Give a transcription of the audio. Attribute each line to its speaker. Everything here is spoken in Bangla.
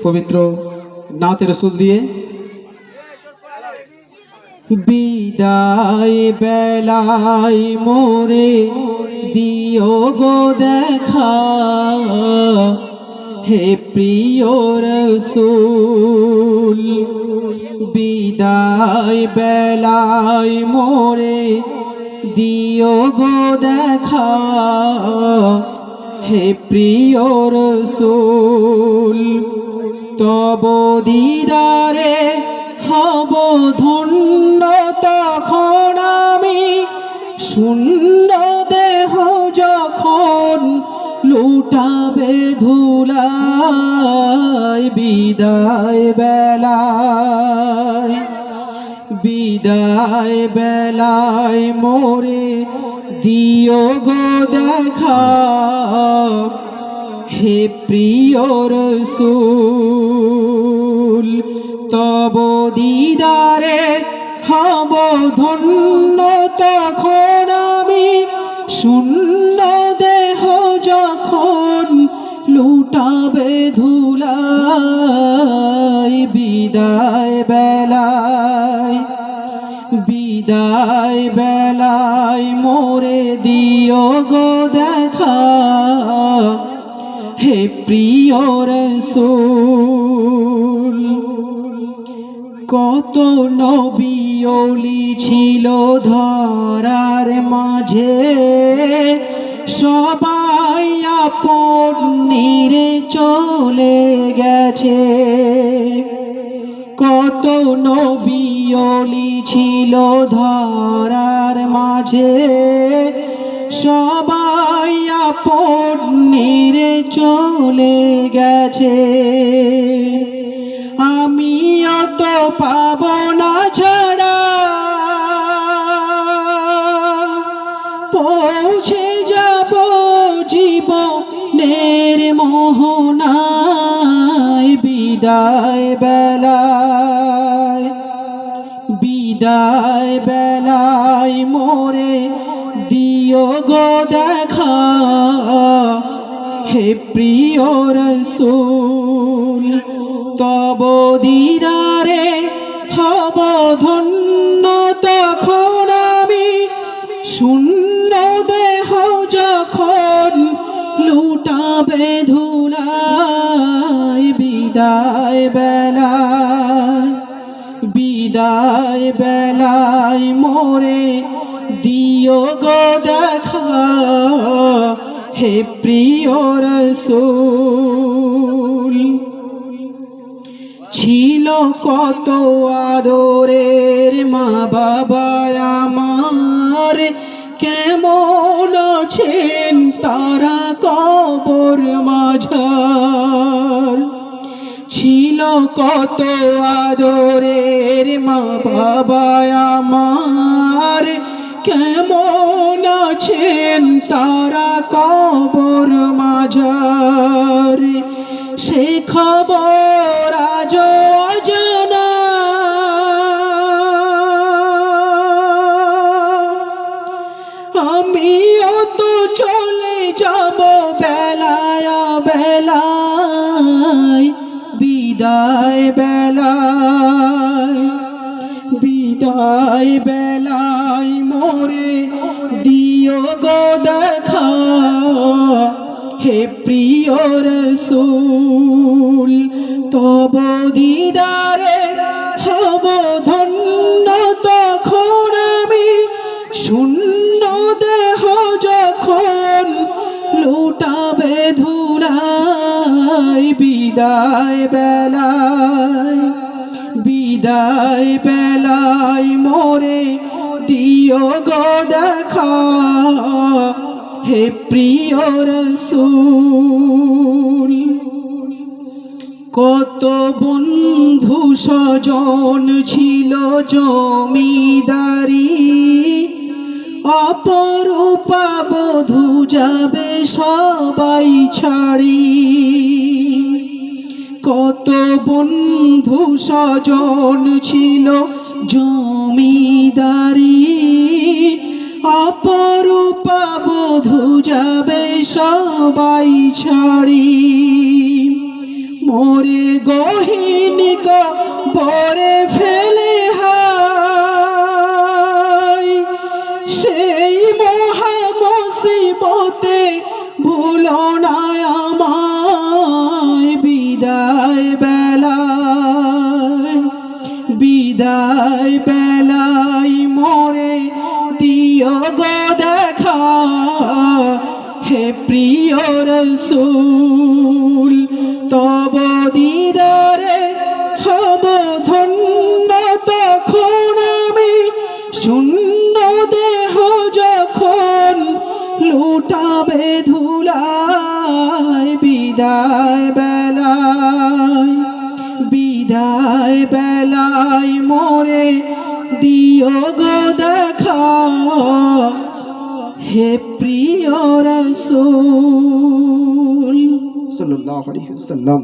Speaker 1: পবিত্র নাতে রসুল দিয়ে বিদায় বেলায় মোরে দিও গো দেখা, হে প্রিয় রসুল। বিদায় বেলায় মোরে দিও গো দেখা, হে প্রিয় রসুল। তব দিদারে হব ধন্য, তখন আমি শূন্য দেহ যখন লুটাবে ধুলায়। বিদায় বেলায়, বিদায় বেলায় মোরে দিও গো দেখা, হে প্রিয় রসুল। তব দিদারে হব ধন্য, তখন আমি শূন্য দেহ যখন লুটাবে ধুলায়। বিদায় বেলায়, বিদায় বেলায় মোরে দিও গো দেখা, হে প্রিয় রসুল। কত নবী ওলি ছিল ধরার মাঝে, সবাই আপন নিরে চলে গেছে। কত নবী ওলি ছিল ধরার মাঝে, সবাই আপন নিরে চলে গেছে। আমিও তো পাব না ছাড়া, পৌঁছে যাব জীবনের মোহনায়। বিদায় বেলায়, বিদায় বেলায় মোরে দিও গো দেখা, হে প্রিয় রসুল। তব দিদারে হব ধন্য, তখন আমি শূন্য দেহ যখন লুটাবে ধুলায়। বিদায় বেলায়, বিদায় বেলায় মোরে দিও গো দেখা, হে প্রিয় রসুল। ছিল কত আদরের মা বাবা আমার, কেমন আছেন তারা কবর মাঝার। ছিল কত আদরের মা বাবা আমার, কেমন আছেন তারা কবর মাঝার। সে খবর আজ অজানা, আমিও তো চলে যাব বেলায় বেলায়। বিদায় বেলায়, বিদায় বেলায় মোরে দিও গো দেখা, হে প্রিয় রসুল। তব দিদারে হব ধন্য, তখন আমি শূন্য দেহ যখন লুটাবে ধুলায়। বিদায় বেলায়, বিদায় বেলায় মোরে দিও গো দেখা, হে প্রিয় রসুল। কত বন্ধু স্বজন ছিল জমিদারি, অপরূপা বধূ যাবে সবাই ছাড়ি। কত বন্ধু স্বজন ছিল জমিদারি, অপরূপা বধূ যাবে সবাই ছাড়ি। মোরে গহীন কবরে ফেলে হায় সেই মহা মুসিবতে ভুলো না আমায় বিদায় বেলায় মোরে দিও গো দেখা হে প্রিয় রসূল তব দিদারে হব ধন্য তখন আমি শূন্য দেহ যখন লুটাবে ধুলায় বিদায় বেলায় মোরে দিও গো দেখা হে প্রিয় রাসূল সাল্লাল্লাহু আলাইহি ওয়াসাল্লাম।